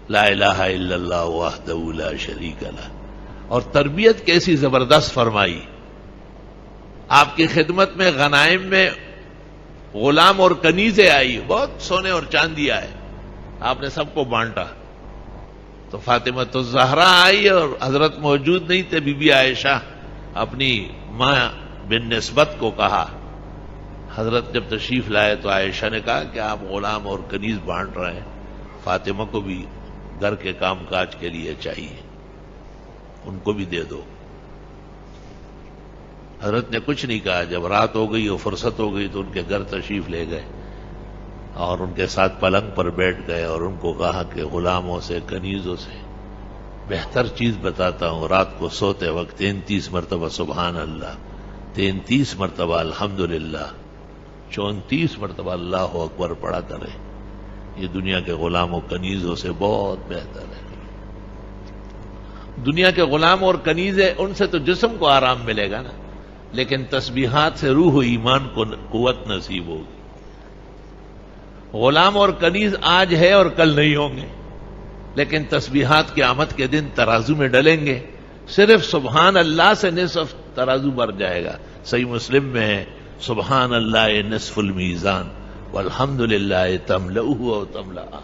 لا الہ الا اللہ وحدہ لا شریک لہ. اور تربیت کیسی زبردست فرمائی. آپ کی خدمت میں غنائم میں غلام اور کنیزیں آئی، بہت سونے اور چاندی آئے، آپ نے سب کو بانٹا. تو فاطمہ الزہرا آئی اور حضرت موجود نہیں تھے، بی بی عائشہ اپنی ماں بن نسبت کو کہا. حضرت جب تشریف لائے تو عائشہ نے کہا کہ آپ غلام اور کنیز بانٹ رہے ہیں، فاطمہ کو بھی گھر کے کام کاج کے لیے چاہیے، ان کو بھی دے دو. حضرت نے کچھ نہیں کہا. جب رات ہو گئی اور فرصت ہو گئی تو ان کے گھر تشریف لے گئے اور ان کے ساتھ پلنگ پر بیٹھ گئے اور ان کو کہا کہ غلاموں سے کنیزوں سے بہتر چیز بتاتا ہوں، رات کو سوتے وقت 33 مرتبہ سبحان اللہ، 33 مرتبہ الحمدللہ، 34 مرتبہ اللہ اکبر پڑھا کرے. یہ دنیا کے غلام و کنیزوں سے بہت بہتر ہے. دنیا کے غلام اور کنیزیں، ان سے تو جسم کو آرام ملے گا نا، لیکن تسبیحات سے روح و ایمان کو قوت نصیب ہوگی. غلام اور کنیز آج ہے اور کل نہیں ہوں گے، لیکن تسبیحات قیامت کے دن ترازو میں ڈلیں گے. صرف سبحان اللہ سے نصف ترازو بھر جائے گا. صحیح مسلم میں ہے سبحان اللہ نصف المیزان والحمد للہ تملؤہ و تملأہ.